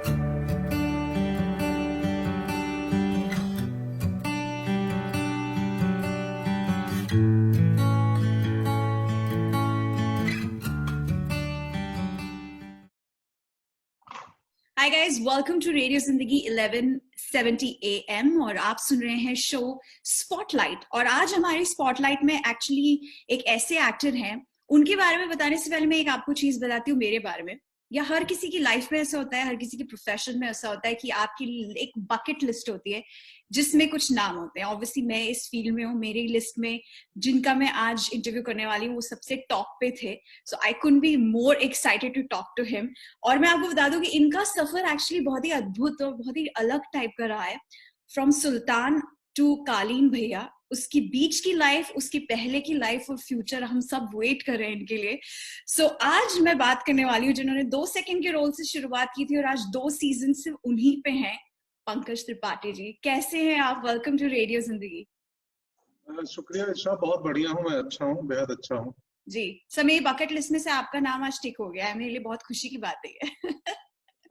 Hi guys, welcome to radio Zindagi 1170 AM और आप सुन रहे हैं शो स्पॉटलाइट। और आज हमारे स्पॉटलाइट में एक्चुअली एक ऐसे एक्टर हैं, उनके बारे में बताने से पहले मैं एक आपको चीज बताती हूँ मेरे बारे में। या हर किसी की लाइफ में ऐसा होता है, हर किसी के प्रोफेशन में ऐसा होता है कि आपकी एक बकेट लिस्ट होती है जिसमें कुछ नाम होते हैं। ऑब्वियसली मैं इस फील्ड में हूँ, मेरी लिस्ट में जिनका मैं आज इंटरव्यू करने वाली हूँ वो सबसे टॉप पे थे। So I couldn't be more excited to talk to him. और मैं आपको बता दूं कि इनका सफर एक्चुअली बहुत ही अद्भुत और बहुत ही अलग टाइप का रहा है। फ्रॉम सुल्तान टू कालीन भैया, उसकी बीच की लाइफ, उसकी पहले की लाइफ और फ्यूचर, हम सब वेट कर रहे हैं इनके लिए। सो आज मैं बात करने वाली हूँ जिन्होंने 2 सेकंड के रोल से शुरुआत की थी और आज 2 सीजन से उन्हीं पे हैं, पंकज त्रिपाठी जी। कैसे हैं आप? वेलकम टू रेडियो जिंदगी। शुक्रिया ईशा, बहुत बढ़िया हूँ मैं, अच्छा हूँ, बेहद अच्छा हूँ जी। सर, मेरी बकेट लिस्ट में से आपका नाम आज टिक हो गया है, मेरे लिए बहुत खुशी की बात है।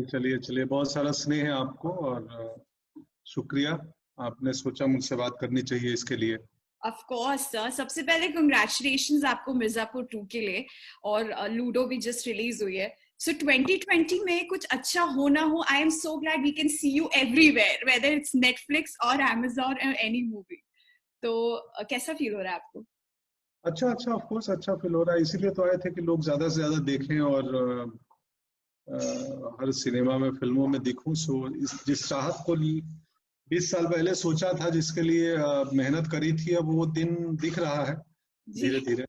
चलिए चलिए, बहुत सारा स्नेह है आपको और शुक्रिया, आपने सोचा मुझसे बात करनी चाहिए इसके लिए। ऑफ कोर्स सर, सबसे पहले कंग्रेचुलेशंस आपको मिर्जापुर 2 के लिए। और लूडो भी जस्ट रिलीज हुई है। सो 2020 में कुछ अच्छा हो ना हो, I am so glad we can see you everywhere, whether it's Netflix और अमेजॉन और एनी मूवी। तो कैसा फील हो रहा है आपको? अच्छा अच्छा, ऑफ कोर्स अच्छा फील हो रहा है, इसीलिए तो आए थे कि लोग ज्यादा से ज्यादा देखें और हर सिनेमा में, फिल्मों में दिखूं। सो जिस चाहत को 20 साल पहले सोचा था, जिसके लिए मेहनत करी थी, अब वो दिन दिख रहा है जी धीरे धीरे।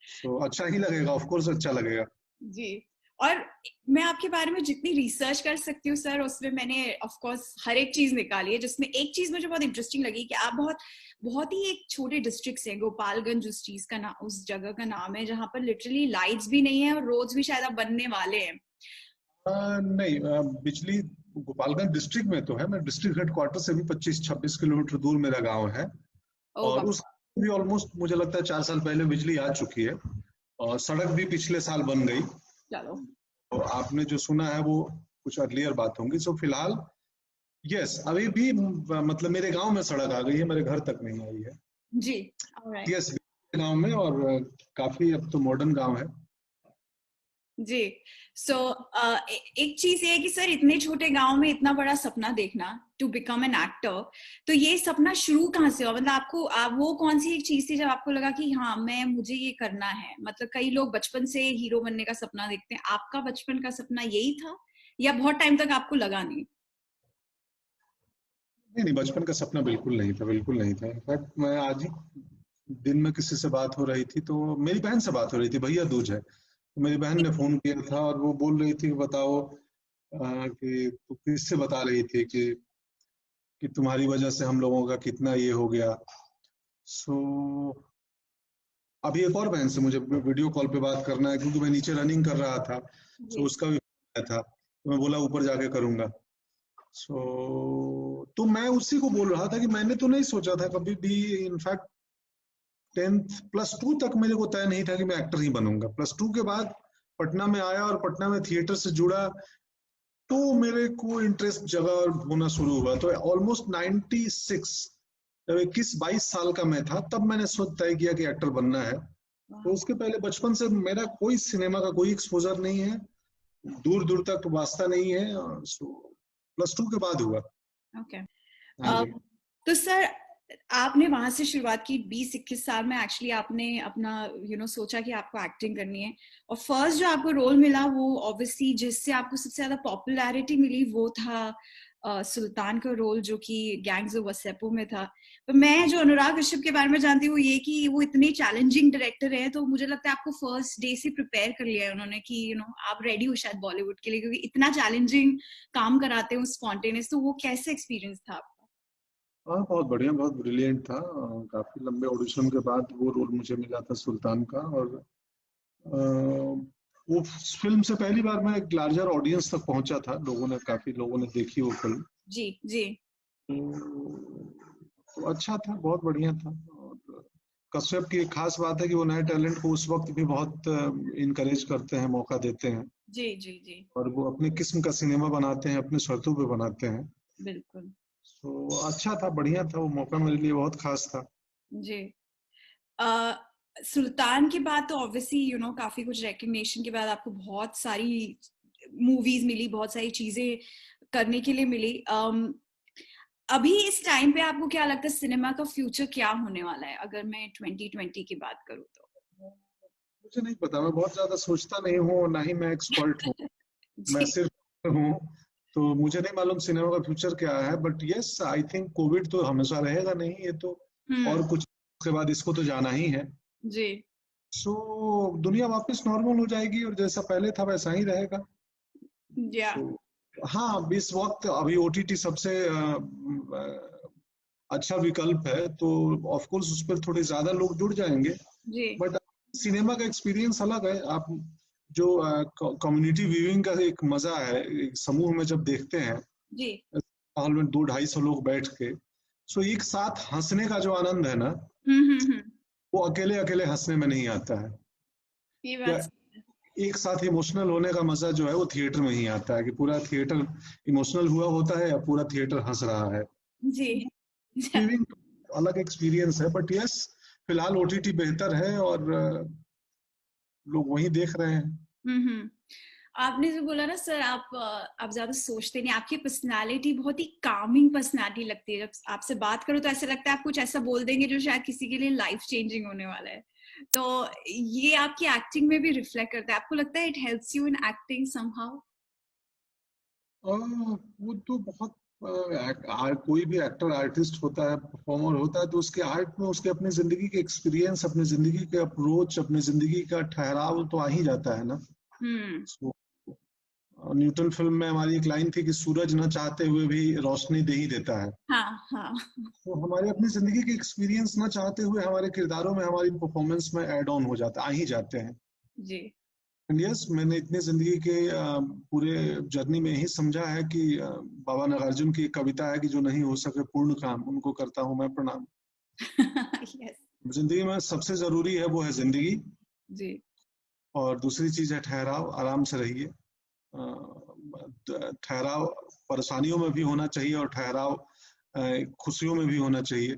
सो अच्छा ही लगेगा, ऑफ कोर्स अच्छा लगेगा जी। और मैं आपके बारे में जितनी रिसर्च कर सकती हूँ सर, उसमें मैंने ऑफ कोर्स हर एक चीज निकाली है, जिसमें एक चीज मुझे बहुत इंटरेस्टिंग लगी कि आप बहुत बहुत ही एक छोटे डिस्ट्रिक्ट से, गोपालगंज उस चीज का नाम, उस जगह का नाम है जहां पर लिटरली लाइट्स भी नहीं है और रोड्स भी शायद अब बनने वाले हैं। नहीं, बिजली गोपालगंज डिस्ट्रिक्ट में तो है। मैं डिस्ट्रिक्ट हेडक्वार्टर से भी 25-26 किलोमीटर दूर मेरा गांव है। ओ और बाबा। उस भी ऑलमोस्ट मुझे लगता है 4 साल पहले बिजली आ चुकी है और सड़क भी पिछले साल बन गई। चलो। तो आपने जो सुना है वो कुछ अर्लियर बात होंगी। सो फिलहाल यस, अभी भी मतलब मेरे गांव में सड़क आ गई है, मेरे घर तक नहीं आई है। जी। ऑलराइट। यस, गांव में, और काफी अब तो मॉडर्न गांव है। जी। सो एक चीज ये है कि सर, इतने छोटे गांव में इतना बड़ा सपना देखना, टू बिकम एन एक्टर, तो ये सपना शुरू कहाँ से हुआ? मतलब आपको वो कौन सी एक चीज थी जब आपको लगा कि हाँ, मुझे ये करना है? मतलब कई लोग बचपन से हीरो बनने का सपना देखते हैं, आपका बचपन का सपना यही था या बहुत टाइम तक आपको लगा नहीं? नहीं नहीं, बचपन का सपना बिल्कुल नहीं था, बिल्कुल नहीं था। इनफैक्ट मैं आज ही दिन में किसी से बात हो रही थी, तो मेरी बहन से बात हो रही थी, भैया दूज है, तो मेरी बहन ने फोन किया था और वो बोल रही थी कि बताओ, कि तू किससे बता रही थी कि तुम्हारी वजह से हम लोगों का कितना ये हो गया। सो अभी एक और बहन से मुझे वीडियो कॉल पे बात करना है, क्योंकि मैं नीचे रनिंग कर रहा था। सो जी। उसका भी फोन आया था, तो मैं बोला ऊपर जाके करूंगा। तो मैं उसी को बोल रहा था कि मैंने तो नहीं सोचा था कभी भी। इनफैक्ट 10th +2 तक मेरे को तय नहीं था कि मैं एक्टर ही बनूंगा। +2 के बाद पटना में आया और पटना में थिएटर से जुड़ा, तो मेरे को इंटरेस्ट जगा और होना शुरू हुआ। तो ऑलमोस्ट 96, जब 21-22 साल का मैं था, तब मैंने सोच तय किया कि एक्टर बनना है। तो उसके पहले बचपन से मेरा कोई सिनेमा का कोई एक्सपोजर नहीं है, दूर दूर तक वास्ता नहीं है। +2 के बाद हुआ। ओके। हाँ जी। तो सर, आपने वहां से शुरुआत की, 20-21 साल में एक्चुअली आपने अपना सोचा कि आपको एक्टिंग करनी है। और फर्स्ट जो आपको रोल मिला, वो ऑब्वियसली जिससे आपको सबसे ज्यादा पॉपुलैरिटी मिली, वो था सुल्तान का रोल, जो कि गैंग्स ऑफ वासेपो में था। पर मैं जो अनुराग कश्यप के बारे में जानती हूँ ये कि वो इतने चैलेंजिंग डायरेक्टर है, तो मुझे लगता है आपको फर्स्ट डे से प्रिपेयर कर लिया है उन्होंने कि आप रेडी हो शायद बॉलीवुड के लिए, क्योंकि इतना चैलेंजिंग काम कराते हैं स्पॉन्टेनियस। तो वो कैसे एक्सपीरियंस था आपका? हाँ, बहुत बढ़िया, बहुत ब्रिलियंट था। काफी लंबे ऑडिशन के बाद वो रोल मुझे मिला था सुल्तान का। और वो फिल्म से पहली बार मैं एक लार्जर ऑडियंस तक पहुंचा था, काफी लोगों ने देखी वो फिल्म। जी जी। तो अच्छा था, बहुत बढ़िया था। और कश्यप की एक खास बात है कि वो नए टैलेंट को उस वक्त भी बहुत इनकरेज करते हैं, मौका देते हैं। जी जी जी। और वो अपने किस्म का सिनेमा बनाते हैं, अपने शर्तों पे बनाते हैं। बिल्कुल। तो अच्छा था, बढ़िया था, वो मौका मेरे लिए बहुत खास था। जी। अ, सुल्तान के बाद तो ऑब्वियसली काफी कुछ रिकग्निशन के बाद आपको बहुत सारी मूवीज मिली, बहुत सारी चीजें करने के लिए मिली। अभी इस टाइम पे आपको क्या लगता है सिनेमा का फ्यूचर क्या होने वाला है, अगर मैं 2020 की बात करूँ तो? मुझे नहीं पता, मैं बहुत ज्यादा सोचता नहीं हूँ, ना ही मैं एक्सपर्ट हूँ। मैं जी। सिर्फ हूँ, तो मुझे नहीं मालूम सिनेमा का फ्यूचर क्या है। But yes, I think Covid तो हमेशा रहेगा नहीं, ये तो हम्म। और कुछ के बाद इसको तो जाना ही है। जी। सो दुनिया वापस नॉर्मल हो जाएगी और जैसा पहले था वैसा ही रहेगा। या। सो हाँ, इस वक्त अभी ओटीटी सबसे अच्छा विकल्प है, तो ऑफ कोर्स उस पर थोड़े ज्यादा लोग जुड़ जाएंगे। जी बट सिनेमा का एक्सपीरियंस अलग है। आप जो कम्युनिटी व्यूइंग का एक मजा है, एक समूह में जब देखते हैं जी। हॉल में 200-250 लोग बैठ के, सो एक साथ हंसने का जो आनंद है ना, हम्म। वो अकेले अकेले हंसने में नहीं आता है। ये या बात सही है। एक साथ इमोशनल होने का मजा जो है वो थिएटर में ही आता है, कि पूरा थिएटर इमोशनल हुआ होता है या पूरा थिएटर हंस रहा है। जी। व्यूइंग अलग एक्सपीरियंस है। बट यस, फिलहाल ओटीटी बेहतर है और लोग वही देख रहे हैं। हम्म। आपने जो बोला ना सर, आप ज्यादा सोचते नहीं, आपकी पर्सनालिटी बहुत ही कामिंग पर्सनालिटी लगती है। जब आपसे बात करो तो ऐसा लगता है आप कुछ ऐसा बोल देंगे जो शायद किसी के लिए लाइफ चेंजिंग होने वाला है। तो ये आपकी एक्टिंग में भी रिफ्लेक्ट करता है। आपको लगता है it helps you in acting somehow? वो तो बहुत कोई भी एक्टर आर्टिस्ट होता है, परफॉर्मर होता है, तो उसके आर्ट में उसके अपनी जिंदगी के एक्सपीरियंस, अपनी जिंदगी के अप्रोच, अपनी जिंदगी का ठहराव तो आ ही जाता है ना। हम्म। So, न्यूटन फिल्म में हमारी एक लाइन थी कि सूरज न चाहते हुए भी रोशनी दे ही देता है। हाँ हाँ। तो हमारे अपनी जिंदगी के एक्सपीरियंस न चाहते हुए हमारे किरदारों में, हमारी परफॉर्मेंस में ऐड ऑन हो जाता, आ ही जाते हैं। जी। एंड यस, मैंने इतनी जिंदगी के पूरे जर्नी में यही समझा है कि बाबा नागार्जुन की एक कविता है कि जो नहीं हो सके पूर्ण काम, उनको करता हूं मैं प्रणाम। यस। जिंदगी में सबसे जरूरी है वो है जिंदगी, जी। और दूसरी चीज है ठहराव। आराम से रहिए। ठहराव परेशानियों में भी होना चाहिए और ठहराव खुशियों में भी होना चाहिए।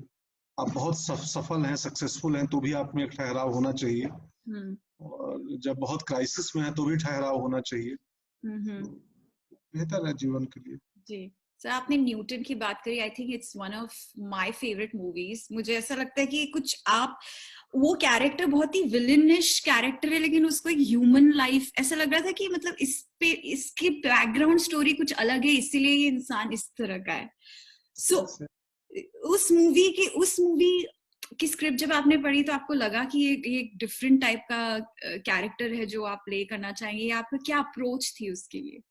आप बहुत सफल हैं, सक्सेसफुल हैं, तो भी आप में एक ठहराव होना चाहिए। हम्म और जब बहुत क्राइसिस में है तो भी ठहराव होना चाहिए। हम्म। तो बेहतर है जीवन के लिए। जी। सर आपने न्यूटन की बात करी, I think it's one of my favourite movies. मुझे ऐसा लगता है कि कुछ आप वो कैरेक्टर बहुत ही विलेनिश कैरेक्टर है, लेकिन उसको एक ह्यूमन लाइफ ऐसा लग रहा था कि मतलब इस पे इसकी बैकग्राउंड स्टोरी कुछ अलग है, इसीलिए ये इंसान इस तरह का है। सो Yes, उस मूवी की स्क्रिप्ट जब आपने पढ़ी तो आपको लगा कि ये एक डिफरेंट टाइप का कैरेक्टर है जो आप प्ले करना चाहेंगे, या आपका क्या अप्रोच थी उसके लिए?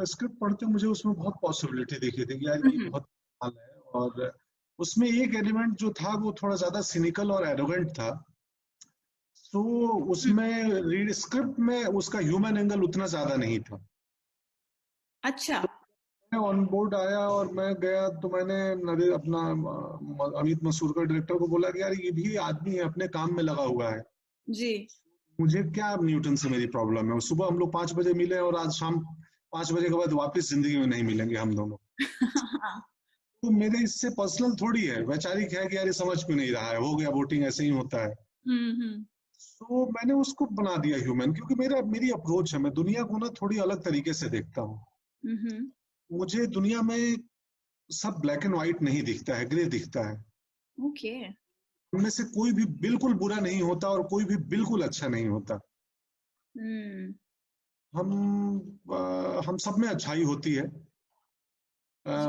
स्क्रिप्ट पढ़ते मुझे उसमें बहुत पॉसिबिलिटी दिखी थी कि यार ये हम्म बहुत कमाल है। और उसमें एक एलिमेंट जो था वो थोड़ा ज्यादा सिनिकल और एरोगेंट था। तो हम्म। उसमें रीड स्क्रिप्ट में उसका ह्यूमन एंगल उतना ज्यादा नहीं था। अच्छा। मैं ऑन बोर्ड आया और मैं गया, तो मैंने अपना अमित मसूरकर डायरेक्टर को बोला कि यार ये भी आदमी है, अपने काम में लगा हुआ है, जी। मुझे क्या न्यूटन से मेरी प्रॉब्लम है। सुबह हम लोग 5 बजे मिले और आज शाम 5 बजे के बाद वापस जिंदगी में नहीं मिलेंगे हम दोनों। हाँ। तो मेरे इससे पर्सनल थोड़ी है, वैचारिक है कि यार ये समझ क्यों नहीं रहा है, हो गया वोटिंग, ऐसे ही होता है। हम्म। तो मैंने उसको बना दिया ह्यूमन, क्योंकि मेरी अप्रोच है, मैं दुनिया को ना थोड़ी अलग तरीके से देखता हूँ। हम्म। मुझे दुनिया में सब ब्लैक एंड व्हाइट नहीं दिखता है, ग्रे दिखता है। ओके। उनमें से कोई भी बिल्कुल बुरा नहीं होता और कोई भी बिल्कुल अच्छा नहीं होता। हम्म हम हम सब में अच्छाई होती है।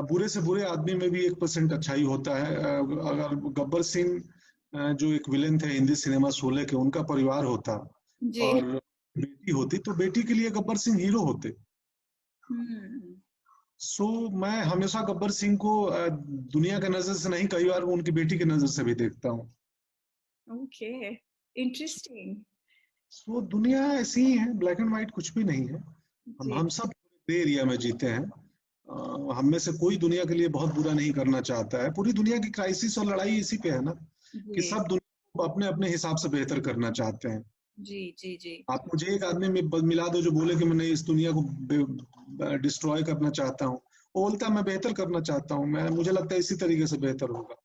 बुरे से बुरे आदमी में भी 1% अच्छाई होता है। अगर गब्बर सिंह जो एक विलेन थे हिंदी सिनेमा शोले के, उनका परिवार होता जी। और बेटी होती, तो बेटी के लिए गब्बर सिंह हीरो होते। हम्म। सो मैं हमेशा गब्बर सिंह को दुनिया के नजर से नहीं, कई बार उनकी बेटी की नजर से भी देखता हूँ। ओके। इंटरेस्टिंग। सो दुनिया ऐसी ही है, ब्लैक एंड व्हाइट कुछ भी नहीं है। जी हम सब ग्रे एरिया में जीते हैं। हम में से कोई दुनिया के लिए बहुत बुरा नहीं करना चाहता है। पूरी दुनिया की क्राइसिस और लड़ाई इसी पे है ना, कि जी। सब दुनिया को अपने अपने हिसाब से बेहतर करना चाहते हैं। जी जी जी। आप मुझे एक आदमी में मिला दो जो बोले कि मैं इस दुनिया को डिस्ट्रॉय करना चाहता हूँ, वो बोलता है मैं बेहतर करना चाहता हूँ, मैं मुझे लगता है इसी तरीके से बेहतर होगा।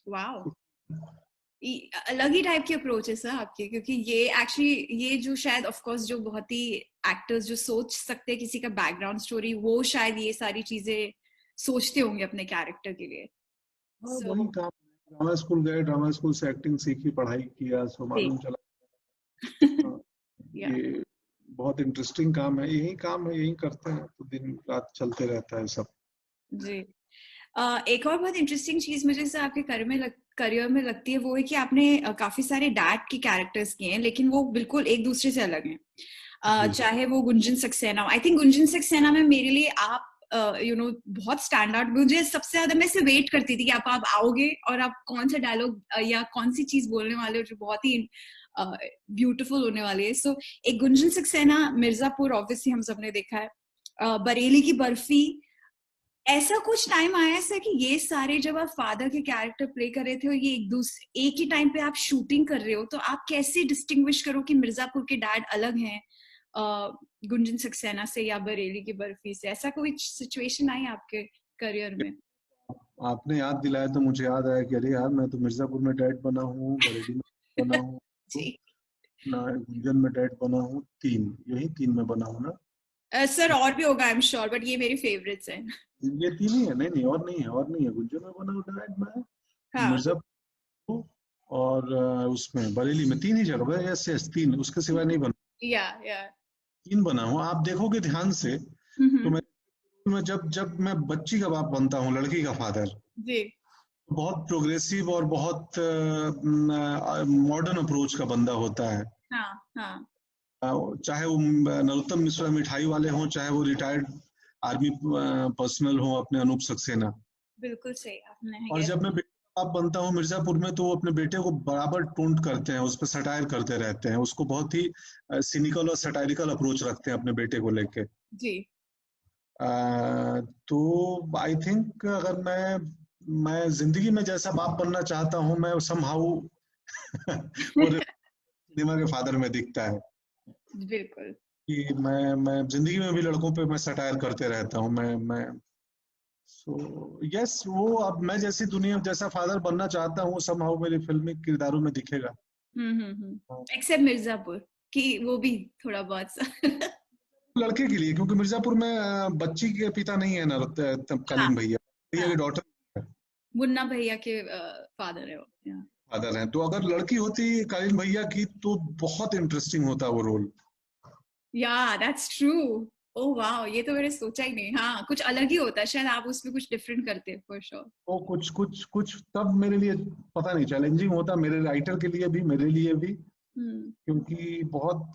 वाओ, अलग ही टाइप की अप्रोच है सर आपकी, क्योंकि ये एक्चुअली ये जो शायद ऑफ कोर्स जो बहुत ही एक्टर्स जो सोच सकते हैं किसी का बैकग्राउंड स्टोरी, वो शायद ये सारी चीजें सोचते होंगे अपने कैरेक्टर के लिए। हाँ सो वही काम, ड्रामा स्कूल गए, ड्रामा स्कूल से एक्टिंग सीखी, पढ़ाई किया, सो मालूम चला। हाँ, या ये बहुत इंटरेस्टिंग काम है, यही काम है, यही करते हैं तो दिन रात चलते रहता है सब। जी। एक और बहुत इंटरेस्टिंग चीज मुझे से आपके करियर में लगती है, वो है कि आपने काफी सारे डैड के कैरेक्टर्स किए हैं, लेकिन वो बिल्कुल एक दूसरे से अलग हैं। जी चाहे वो गुंजन सक्सेना, आई थिंक गुंजन सक्सेना में मेरे लिए आप बहुत स्टैंड आउट, मुझे सबसे ज्यादा मैं से वेट करती थी कि आप आओगे और आप कौन सा डायलॉग या कौन सी चीज बोलने वाले हो जो बहुत ही ब्यूटीफुल होने वाली है। सो एक गुंजन सक्सेना, मिर्जापुर ऑब्वियसली हम सबने देखा है, बरेली की बर्फी, ऐसा कुछ टाइम आया सर कि ये सारे जब आप फादर के कैरेक्टर प्ले कर रहे थे और ये एक ही टाइम पे आप शूटिंग कर रहे हो, तो आप कैसे डिस्टिंग्विश करो कि मिर्जापुर के डैड अलग हैं गुंजन सक्सेना से या बरेली की बर्फी से? ऐसा कोई सिचुएशन आई आपके करियर में? आपने याद दिलाया तो मुझे याद आया कि अरे यार मैं तो मिर्जापुर में डैड बना हूँ, बरेली में बना हूँ, जी। ना गुंजन में डैड बना हूँ, यही तीन में बना हूँ ना। सर और भी होगा आई एम श्योर, बट ये मेरी फेवरेट्स हैं। ये तीन ही है, नहीं नहीं और नहीं है, और नहीं है। गुंजन में बना हूँ डैड मैं, हाँ। मिर्जापुर और उसमें बरेली में, तीन ही जगह, यस यस तीन, उसके सिवाय नहीं बना। या तीन बना हूँ, आप देखोगे ध्यान से तो मैं जब जब मैं बच्ची का बाप बनता हूँ, लड़की का फादर, जी। बहुत प्रोग्रेसिव और बहुत मॉडर्न अप्रोच का बंदा होता है। हाँ हाँ। चाहे वो नरोत्तम मिश्रा मिठाई वाले हों, चाहे वो रिटायर्ड आर्मी पर्सनल हो अपने अनूप सक्सेना। बिल्कुल सही आपने और गेस। जब मैं बेटे का बाप बनता हूँ मिर्जापुर में, तो वो अपने बेटे को बराबर टोंट करते हैं, उस पर सटायर करते रहते हैं, उसको बहुत ही सिनिकल और सटायरिकल अप्रोच रखते हैं अपने बेटे को लेके। जी। तो आई थिंक अगर मैं जिंदगी में जैसा बाप बनना चाहता हूँ, मैं समहाउ वो सिनेमा के फादर में दिखता है बिल्कुल। कि मैं जिंदगी में भी लड़कों पे मैं सटायर करते रहता हूँ, मैं सो यस, वो अब मैं जैसी दुनिया जैसा फादर बनना चाहता हूँ, समहाउ मेरे फिल्मी किरदारों में दिखेगा। एक्सेप्ट मिर्जापुर कि वो भी थोड़ा बहुत सा लड़के के लिए, क्योंकि मिर्जापुर में बच्ची के पिता नहीं है ना, तब हाँ कालीन भैया, भैया हाँ, की डॉटर मुन्ना भैया के फादर है वो। फादर हैं। तो अगर लड़की होती कालीन भैया की तो बहुत इंटरेस्टिंग होता वो रोल। या दैट्स ट्रू। ओह वाओ, ये तो मैंने सोचा ही नहीं। हाँ, कुछ अलग ही होता है शायद, आप उसमें कुछ डिफरेंट करते हैं फॉर श्योर। वो कुछ तब मेरे लिए पता नहीं चैलेंजिंग होता, मेरे राइटर के लिए भी, मेरे लिए भी, हम्म क्योंकि बहुत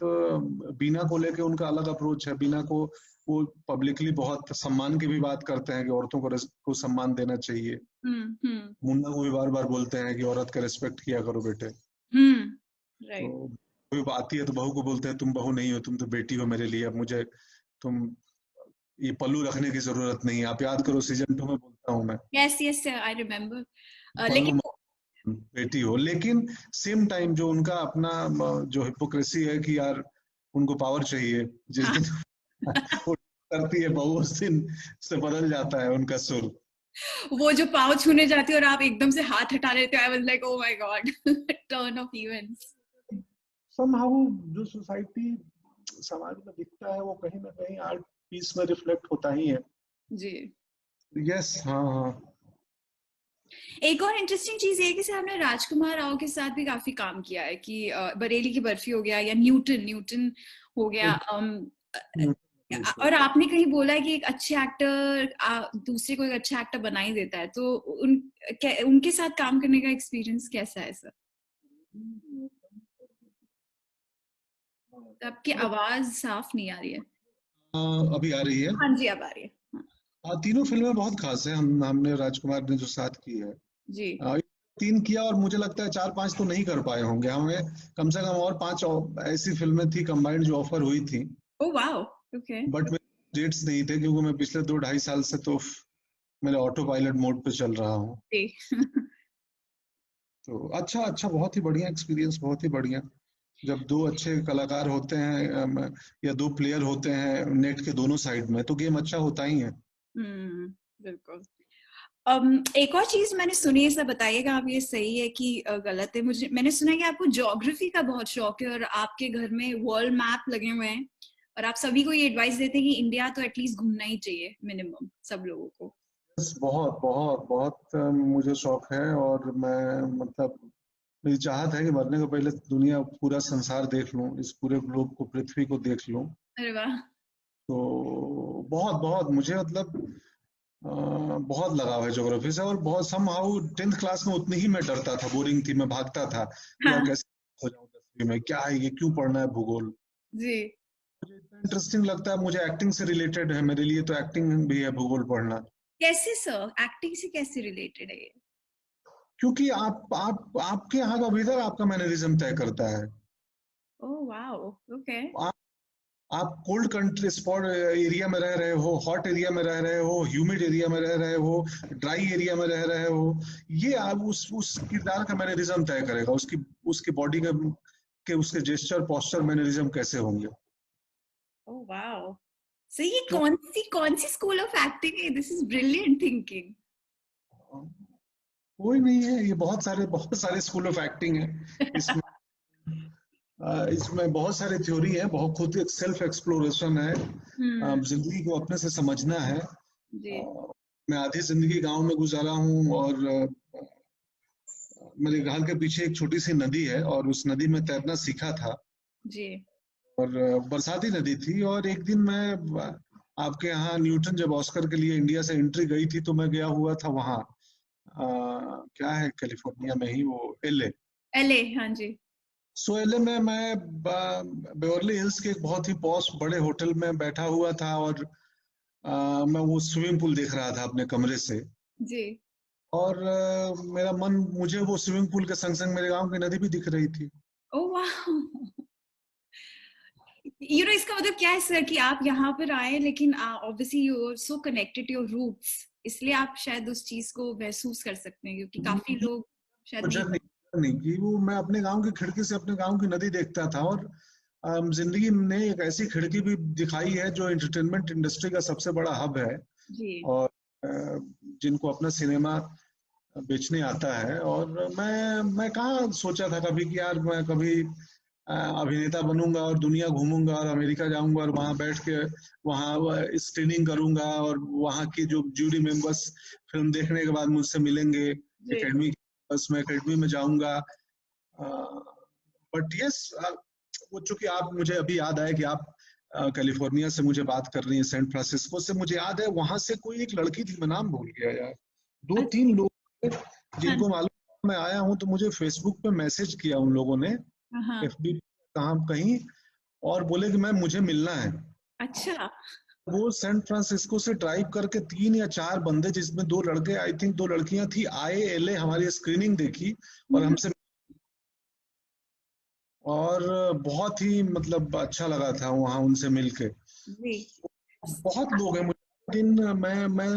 बीना को लेके उनका अलग अप्रोच है। बीना को वो पब्लिकली बहुत सम्मान की भी बात करते हैं कि औरतों को सम्मान देना चाहिए। हम्म। मुन्ना को भी बार बार बोलते हैं कि औरत का रिस्पेक्ट किया करो बेटे। तो राइट। कोई आती है तो बहू को बोलते हैं तुम बहू नहीं हो, तुम तो बेटी हो मेरे लिए, अब मुझे तुम ये पल्लू रखने की जरूरत नहीं है। आप याद करो सीजन 2 में बोलता हूँ मैं, यस यस आई रिमेम्बर। पल्लू लेकिन बेटी हो। लेकिन सेम टाइम जो उनका अपना जो हिपोक्रेसी है कि यार उनको पावर चाहिए, जिस हाँ दिन वो करती है बहू, उस दिन से बदल जाता है उनका सुर। वो जो पाँव छूने जाती है और आप एकदम से हाथ हटा लेते हो, I was like oh my God, turn off events. Somehow जो सोसाइटी समाज में दिखता है वो कहीं ना कहीं आर्ट पीस में रिफ्लेक्ट होता ही है। जी। यस हाँ हाँ। एक और इंटरेस्टिंग चीज ये है कि सर आपने राजकुमार राव के साथ भी काफी काम किया है, कि बरेली की बर्फी हो गया या न्यूटन न्यूटन हो गया। और आपने कहीं बोला है कि एक अच्छे एक्टर दूसरे को एक अच्छा एक्टर बना ही देता है, तो उनके साथ काम करने का एक्सपीरियंस कैसा है सर? तो आपकी आवाज साफ नहीं आ रही है। अभी आ रही है। हाँ जी, अब आ रही है। हाँ, तीनों फिल्में बहुत खास है, हमने राजकुमार ने जो साथ की है। जी। तीन किया और मुझे लगता है 4-5 तो नहीं कर पाए होंगे। हमें कम से कम और 5 ऐसी फिल्में थी कंबाइंड जो ऑफर हुई थी, ओह वाओ। ओके। बट मेरे डेट्स नहीं थे, क्योंकि मैं पिछले 2-2.5 साल से तो मेरे ऑटो पायलट मोड पे चल रहा हूँ। जी। तो अच्छा अच्छा, बहुत ही बढ़िया एक्सपीरियंस, बहुत ही बढ़िया। जब दो अच्छे कलाकार होते हैं या दो प्लेयर होते हैं नेट के दोनों साइड में, तो गेम अच्छा होता ही है। बिल्कुल। एक और चीज मैंने सुनी है, सब बताइएगा आप ये सही है कि गलत है। मैंने सुना है कि आपको ज्योग्राफी का बहुत शौक है और आपके घर में वर्ल्ड मैप लगे हुए हैं और आप सभी को ये एडवाइस देते हैं कि इंडिया तो एटलीस्ट घूमना ही चाहिए मिनिमम सब लोगों को। बस बहुत बहुत बहुत मुझे शौक है, और मैं मतलब मेरी चाहत है कि मरने को पहले दुनिया पूरा संसार देख लूं, इस पूरे ग्लोब को, पृथ्वी को देख लूं। अरे वाह। तो बहुत बहुत मुझे मतलब बहुत लगाव है ज्योग्राफी से, और बहुत समहाउ 10th क्लास में उतनी ही मैं डरता था, बोरिंग थी, मैं भागता था कि यार हाँ कैसे हो जाऊं 10वीं में, क्या है ये, क्यों पढ़ना है भूगोल। जी। मुझे इतना इंटरेस्टिंग लगता है, मुझे एक्टिंग से रिलेटेड है, मेरे लिए तो एक्टिंग भी है भूगोल पढ़ना। कैसे सर, एक्टिंग से कैसे रिलेटेड है ये? क्योंकि आप आपके यहाँ का वेदर आपका मैनरिज्म तय करता है। Oh wow, okay. आप आप कोल्ड कंट्री स्पॉट एरिया में रह रहे हो, हॉट एरिया में रह रहे हो, ह्यूमिड एरिया में रह रहे हो, ड्राई एरिया में रह रहे हो, ये आप उस किरदार का मैनरिज्म तय करेगा, उसकी उसकी बॉडी के उसके जेस्चर पोस्चर मैनरिज्म कैसे होंगे। Oh wow. सो ये तो कौन सी स्कूल ऑफ एक्टिंग है? This is brilliant thinking. कोई नहीं है, ये बहुत सारे स्कूल ऑफ एक्टिंग है। इसमें इसमें बहुत सारे थ्योरी है, बहुत खुद एक सेल्फ एक्सप्लोरेशन है। हम्म। जिंदगी को अपने से समझना है। जी मैं आधी जिंदगी गांव में गुजारा हूँ, और मेरे घर के पीछे एक छोटी सी नदी है, और उस नदी में तैरना सीखा था। जी। और बरसाती नदी थी, और एक दिन मैं आपके यहाँ न्यूटन जब ऑस्कर के लिए इंडिया से एंट्री गई थी, तो मैं गया हुआ था वहाँ, क्या है कैलिफोर्निया में ही वो, एलए। एलए, हाँ जी। सो एलए में मैं बेवर्ली हिल्स के एक बहुत ही पॉश बड़े होटल में बैठा हुआ था, और मैं वो स्विमिंग पूल देख रहा था अपने कमरे से। जी। और मेरा मन, मुझे वो स्विमिंग पूल के संग संग मेरे गांव की नदी भी दिख रही थी। Oh wow. इसका मतलब क्या है सर कि आप यहाँ पर आए लेकिन obviously you are so connected to your roots, इसलिए आप शायद उस चीज को महसूस कर सकते हैं क्योंकि काफी लोग शायद नहीं। जग नहीं, नहीं कि वो, मैं अपने गांव की खिड़की से अपने गांव की नदी देखता था, और जिंदगी ने एक ऐसी खिड़की भी दिखाई है जो एंटरटेनमेंट इंडस्ट्री का सबसे बड़ा हब है, जी। और जिनको अपना सिनेमा बेचने आता है। और मैं कहाँ सोचा था कभी कि यार मैं कभी अभिनेता बनूंगा और दुनिया घूमूंगा और अमेरिका जाऊंगा और वहां बैठ के वहां स्क्रीनिंग करूंगा, और वहां की जो जूरी मेंबर्स फिल्म देखने के बाद मुझसे मिलेंगे जी। एकेडमी, बस मैं एकेडमी में जाऊंगा। बट यस, वो चूंकि आप, मुझे अभी याद आया कि आप कैलिफोर्निया से मुझे बात कर रही हैं, सैन फ्रांसिस्को से, मुझे याद है वहां से कोई एक लड़की थी, मैं नाम भूल गया यार, दो अच्छा। तीन लोग थे हाँ जिनको मालूम मैं आया हूं, तो मुझे फेसबुक पे मैसेज किया उन लोगों ने, हाँ। एफबी कहाँ कहीं, और बोले कि मैं, मुझे मिलना है। अच्छा। वो सैन फ्रांसिस्को से ड्राइव करके 3 या 4 बंदे, जिसमें 2 लड़के, आई थिंक 2 लड़कियां थी, आए एलए, हमारी स्क्रीनिंग देखी और हम्म, हमसे, और बहुत ही मतलब अच्छा लगा था वहां उनसे मिलके। जी। बहुत लोग हैं मुझे, लेकिन मैं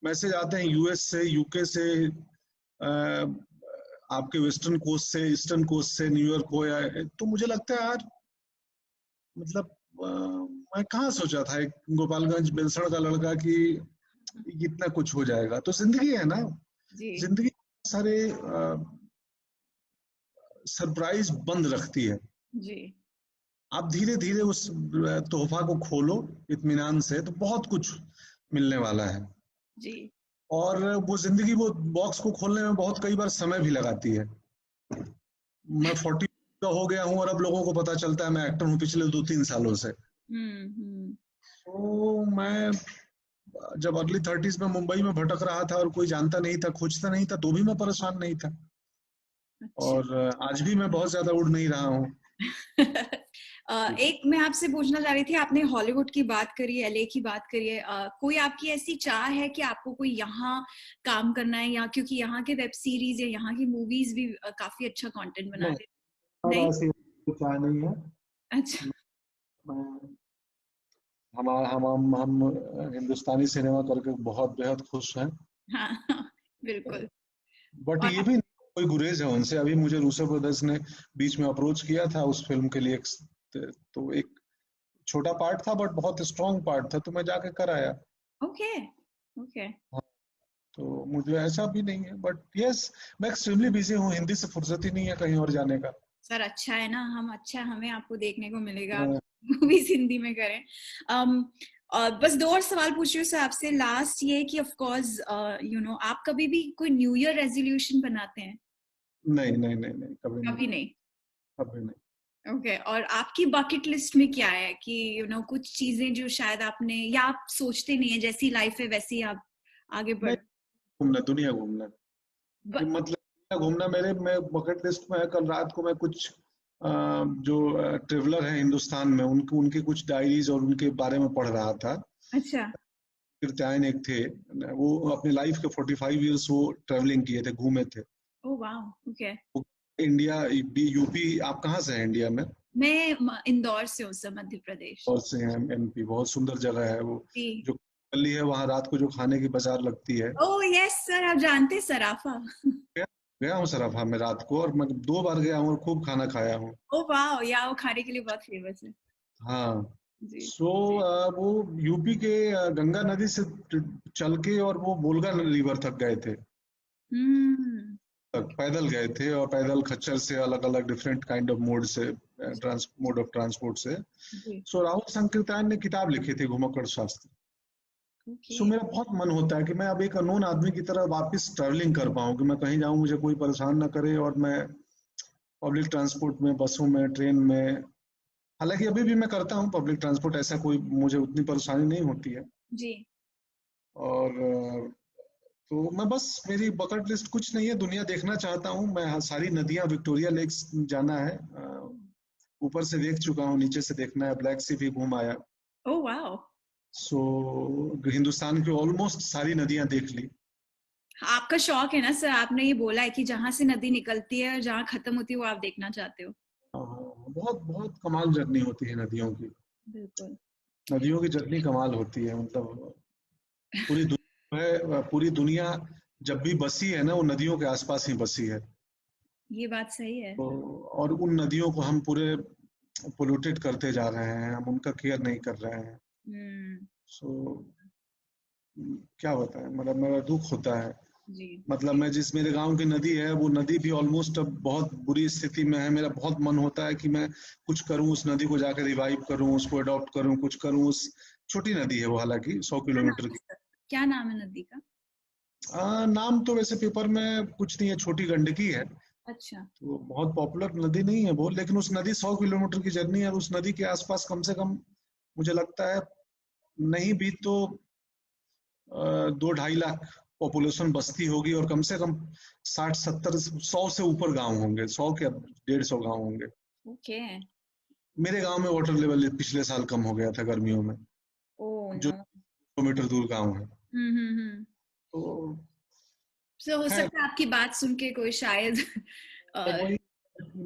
मैसेज आते हैं यूएस से, यूके से, आपके वेस्टर्न कोस्ट से, ईस्टर्न कोस्ट से, न्यूयॉर्क हो या, तो मुझे लगता है यार, मतलब मैं कहाँ सोचा था एक गोपालगंज बेलसड़ का लड़का कि इतना कुछ हो जाएगा। तो जिंदगी है ना, जी। जिंदगी सारे सरप्राइज बंद रखती है। जी। आप धीरे धीरे उस तोहफा को खोलो इत्मीनान से, तो बहुत कुछ मिलने वाला है। जी। और वो जिंदगी वो बॉक्स को खोलने में बहुत कई बार समय भी लगाती है। मैं 40 का हो गया हूँ, और अब लोगों को पता चलता है मैं एक्टर हूँ पिछले 2-3 सालों से। हम्म। तो मैं जब अर्ली 30s में मुंबई में भटक रहा था और कोई जानता नहीं था, खोजता नहीं था, तो भी मैं परेशान नहीं था। अच्छा। और आज भी मैं बहुत ज्यादा उड़ नहीं रहा हूँ। एक मैं आपसे पूछना चाह रही थी, आपने हॉलीवुड की बात करी, एलए की बात करी है, कोई आपकी ऐसी चाह है कि आपको कोई यहाँ काम करना है, या क्योंकि यहाँ के वेब सीरीज या यहाँ की मूवीज भी काफी अच्छा कंटेंट नहीं, बनाते हैं? अब नहीं। ऐसी कोई चाह नहीं है। अच्छा। मैं- हम हिंदुस्तानी सिनेमा करके बहुत बेहद खुश हैं। हाँ। बिल्कुल। बट और ये भी कोई गुरेज है उनसे। अभी मुझे रूसो ब्रदर्स ने बीच में अप्रोच किया था उस फिल्म के लिए, तो एक छोटा पार्ट था बट बहुत स्ट्रॉन्ग पार्ट था, तो मैं जाके कर आया। Okay okay. हाँ, तो मुझे ऐसा भी नहीं है, बट यस मैं एक्सट्रीमली बिजी हूँ, हिंदी से फुर्सत ही नहीं है कहीं और जाने का। सर अच्छा है ना, हम अच्छा हमें आपको देखने को मिलेगा, आप अ, मूवीज हिंदी में करें। और बस दो और सवाल पूछ रही हूँ सर आपसे, लास्ट ये कि ऑफ कोर्स आप कभी भी कोई न्यू ईयर रेजोल्यूशन बनाते हैं? नहीं नहीं नहीं नहीं, कभी नहीं, कभी नहीं। कभी नहीं। ओके और आपकी बकेट लिस्ट में क्या है कि कुछ चीजें जो शायद आपने या आप सोचते नहीं है, जैसी लाइफ है वैसे ही आप आगे नहीं, बढ़। घूमना, दुनिया घूमना, ब, ये मतलब दुनिया घूमना मेरे मैं बकेट लिस्ट में है। कल रात को मैं कुछ जो ट्रेवलर हैं हिंदुस्तान में, उनकी उनकी कुछ डायरीज और उनके बारे में पढ़ रहा था। अच्छा। कीर्त्यायन एक थे, वो अपनी लाइफ के 45 इयर्स वो ट्रेवलिंग किए थे, घूमे थे। Oh wow okay. वो इंडिया, यूपी, आप कहाँ से हैं इंडिया में? मैं इंदौर से हूँ सर, मध्य प्रदेश। और से हैं, एमपी, बहुत सुंदर जगह है वो। जी। जो गली है वहाँ रात को जो खाने की बाजार लगती है, ओह यस सर, आप जानते हैं सराफा। गया गया हूँ सराफा में रात को, और मैं 2 बार गया हूँ और खूब खाना खाया हूँ। ओ वाह, या वो खाने के लिए बहुत फेमस है। हाँ। जी। सो वो यूपी के गंगा नदी से चल के और वो बोलगा रिवर तक गए थे, हम्म। तक पैदल गए थे, और पैदल खच्चर से, अलग अलग डिफरेंट काइंड ऑफ मोड से, मोड ऑफ ट्रांसपोर्ट से। जी। सो राहुल संकीर्तन ने किताब लिखी थी घुमक्कड़ शास्त्र। ओके। सो मेरा बहुत मन होता है कि मैं अब एक अननोन आदमी की तरह वापस ट्रैवलिंग कर पाऊँ, कि मैं कहीं जाऊँ मुझे कोई परेशान ना करे, और मैं पब्लिक ट्रांसपोर्ट में, बसों में, ट्रेन में, हालांकि अभी भी मैं करता हूँ पब्लिक ट्रांसपोर्ट, ऐसा कोई मुझे उतनी परेशानी नहीं होती है। जी। और तो मैं बस, मेरी बकेट लिस्ट कुछ नहीं है, दुनिया देखना चाहता हूँ मैं। हाँ, सारी नदियां, विक्टोरिया लेक्स जाना है, ऊपर से देख चुका हूँ, नीचे से देखना है, ब्लैक सी भी घूम आया। Oh wow. सो हिंदुस्तान की ऑलमोस्ट सारी नदियां देख ली। आपका शौक है ना सर, आपने ये बोला है कि जहां से नदी निकलती है और जहां खत्म होती है वो आप देखना चाहते हो। बहुत बहुत कमाल जर्नी होती है नदियों की। बिल्कुल। नदियों की जर्नी कमाल होती है, मतलब पूरी दुनिया है, पूरी दुनिया जब भी बसी है ना, वो नदियों के आसपास ही बसी है। ये बात सही है। तो और उन नदियों को हम पूरे पोल्यूटेड करते जा रहे हैं, हम उनका केयर नहीं कर रहे हैं। हम्म। सो क्या बताएं, मतलब मेरा दुख होता है। जी। मतलब मैं जिस, मेरे गांव की नदी है, वो नदी भी ऑलमोस्ट अब बहुत बुरी स्थिति में है। मेरा बहुत मन होता है कि मैं कुछ करूं, उस नदी को जाकर रिवाइव करूं, उसको अडॉप्ट करूं, कुछ करूं। उस छोटी नदी है वो, हालांकि 100 क्या नाम किलोमीटर है की। सर, क्या नाम है नदी का? नाम तो वैसे पेपर में कुछ नहीं है, छोटी गंडकी है। अच्छा। तो बहुत पॉपुलर नदी नहीं है वो, लेकिन उस नदी 100 किलोमीटर की जर्नी है, और उस नदी के आसपास कम से कम मुझे लगता है, नहीं भी तो 2-2.5 लाख पॉपुलेशन बस्ती होगी, और कम से कम 60-70-100 से ऊपर गांव होंगे, 100 के 150 गांव होंगे। ओके। मेरे गांव में वाटर लेवल पिछले साल कम हो गया था गर्मियों में, ओ जो नो। 100 मीटर दूर गांव है। हम्म। तो सो हो खैर, सकता है आपकी बात सुन के कोई शायद अब वही है कि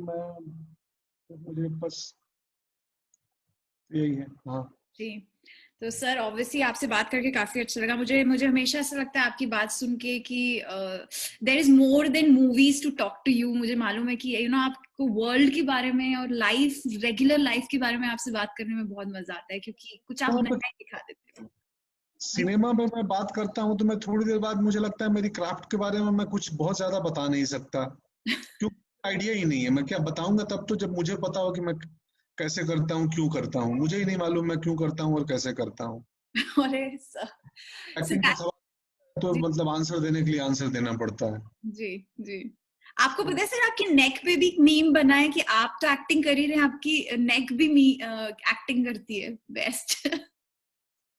मुझे बस यही है। हाँ, जी। तो सर ऑब्वियसली आपसे बात करके काफी अच्छा लगा मुझे। मुझे हमेशा ऐसा लगता है आपकी बात सुन के कि there is more than movies to talk to you. मुझे मालूम है कि आपको वर्ल्ड के बारे में और लाइफ, रेगुलर लाइफ के बारे में आपसे बात करने में बहुत मजा आता है, क्योंकि कुछ आप वहाँ पे नया ही दिखा देते हो। जी। सिनेमा में मैं बात करता हूँ तो मैं थोड़ी देर बाद मुझे लगता है मेरी क्राफ्ट के बारे में मैं कुछ बहुत ज्यादा बता नहीं सकता, क्योंकि आइडिया ही नहीं है। मैं क्या बताऊंगा तब तो, जब मुझे पता हो कि मैं कैसे करता हूँ, क्यों करता हूँ। मुझे ही नहीं मालूम मैं क्यों करता हूँ और कैसे करता हूँ। अरे सर। एक्टिंग का सवाल तो जी। मतलब आंसर देने के लिए आंसर देना पड़ता है। जी। जी। आपको पता है सर, आपकी नेक पे भी एक मीम बना है कि आप तो एक्टिंग कर ही रहे हैं, आपकी नेक भी एक्टिंग करती है। बेस्ट।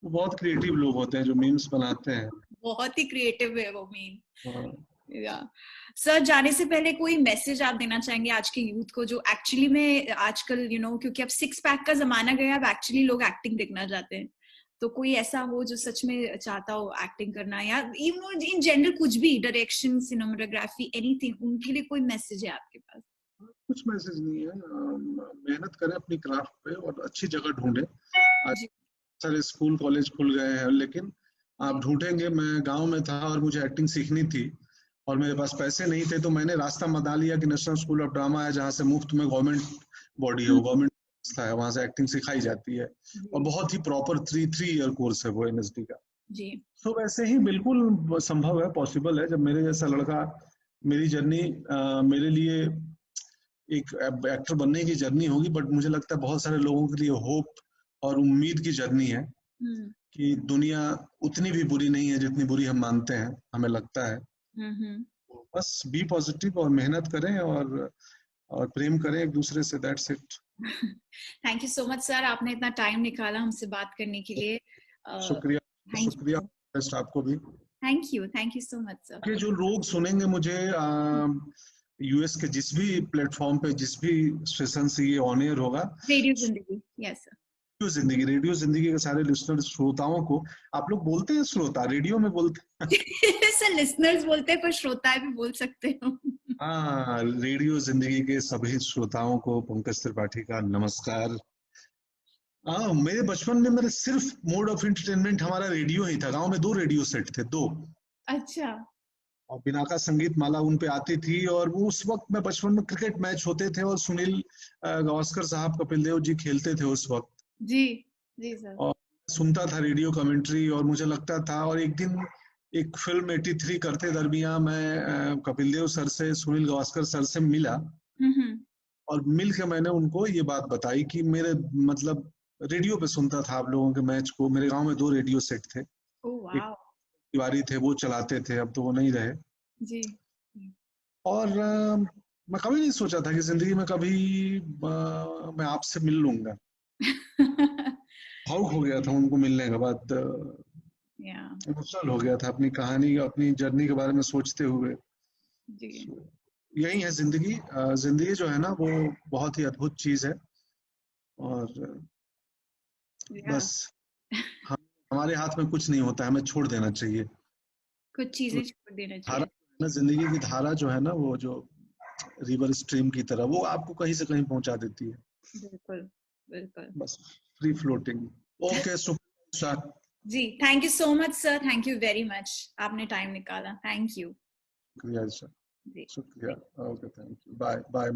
वो बहुत क्रिएटिव लोग होते हैं जो मीम्स बनाते हैं। बहुत ही क्रिएटिव है वो मीम। हाँ। या सर, जाने से पहले कोई मैसेज आप देना चाहेंगे आज के यूथ को, जो एक्चुअली में आजकल क्योंकि अब 6 पैक का जमाना गया, अब एक्चुअली लोग एक्टिंग देखना चाहते हैं। तो कोई ऐसा हो जो सच में चाहता हो एक्टिंग करना, या इवन इन जनरल कुछ भी, डायरेक्शन, सिनेमेटोग्राफी, एनीथिंग, उनके लिए कोई मैसेज है आपके पास? कुछ मैसेज नहीं है, मेहनत करें अपनी क्राफ्ट पे और अच्छी जगह ढूंढें। आज जी। सारे स्कूल कॉलेज खुल गए हैं, लेकिन आप जी। ढूंढेंगे। मैं गांव में था और मुझे एक्टिंग सीखनी थी, और मेरे पास पैसे नहीं थे, तो मैंने रास्ता बना लिया कि नेशनल स्कूल ऑफ ड्रामा है, जहाँ से मुफ्त में गवर्नमेंट बॉडी है, वो गवर्नमेंट संस्था है, वहाँ से एक्टिंग सिखाई जाती है और बहुत ही प्रॉपर 3 ईयर कोर्स है वो NSD का। जी। तो वैसे ही बिल्कुल संभव है, पॉसिबल है। जब मेरे जैसा लड़का, मेरी जर्नी मेरे लिए एक एक्टर बनने की जर्नी होगी, बट मुझे लगता है बहुत सारे लोगों के लिए होप और उम्मीद की जर्नी है कि दुनिया उतनी भी बुरी नहीं है जितनी बुरी हम मानते हैं, हमें लगता है। बस बी पॉजिटिव और मेहनत करें और प्रेम करें एक दूसरे से, that's it. Thank you so much sir, आपने इतना टाइम निकाला हमसे बात करने के लिए। शुक्रिया, शुक्रिया आपको भी। Thank you so much sir. जो लोग सुनेंगे मुझे यूएस के जिस भी प्लेटफॉर्म पे, जिस भी स्टेशन से ये ऑन एयर होगा, रेडियो जिंदगी, यस सर, रेडियो जिंदगी के सारे लिसनर श्रोताओं को, आप लोग बोलते हैं श्रोता, रेडियो में बोलते हैं सर लिसनर्स बोलते हैं, पर श्रोता भी बोल सकते हो। हाँ, रेडियो जिंदगी के सभी श्रोताओं को पंकज त्रिपाठी का नमस्कार। मेरे बचपन में मेरे सिर्फ मोड ऑफ एंटरटेनमेंट हमारा रेडियो ही था। गांव में 2 रेडियो सेट थे, 2। अच्छा। और बिनाका संगीत माला उन पे आती थी, और वो उस वक्त में बचपन में क्रिकेट मैच होते थे और सुनील गावस्कर साहब, कपिल देव जी खेलते थे उस वक्त। जी जी सर। और सुनता था रेडियो कमेंट्री, और मुझे लगता था, और एक दिन एक फिल्म 83 करते दरमियान मैं कपिल देव सर से, सुनील गावस्कर सर से मिला, और मिल के मैंने उनको ये बात बताई कि मेरे मतलब रेडियो पे सुनता था आप लोगों के मैच को। मेरे गांव में 2 रेडियो सेट थे, एक तिवारी थे, वो चलाते थे, अब तो वो नहीं रहे जी। और मैं कभी नहीं सोचा था कि जिंदगी में कभी मैं आपसे मिल लूंगा। भावुक हो गया था उनको मिलने के बाद, इमोशनल हो गया था अपनी कहानी, अपनी जर्नी के बारे में सोचते हुए। यही है जिंदगी। जिंदगी जो है ना, वो बहुत ही अद्भुत चीज है, और बस हमारे हाथ में कुछ नहीं होता है, हमें छोड़ देना चाहिए, कुछ चीजें छोड़ देना चाहिए। धारा, जिंदगी की धारा जो है ना, वो जो रिवर स्ट्रीम की तरह, वो आपको कहीं से कहीं पहुंचा देती है। बिल्कुल बिल्कुल, बस फ्री फ्लोटिंग। ओके, शुक्रिया जी, thank you so much sir, thank you very much, आपने टाइम निकाला, थैंक यू। शुक्रिया, शुक्रिया, okay, thank you, bye bye.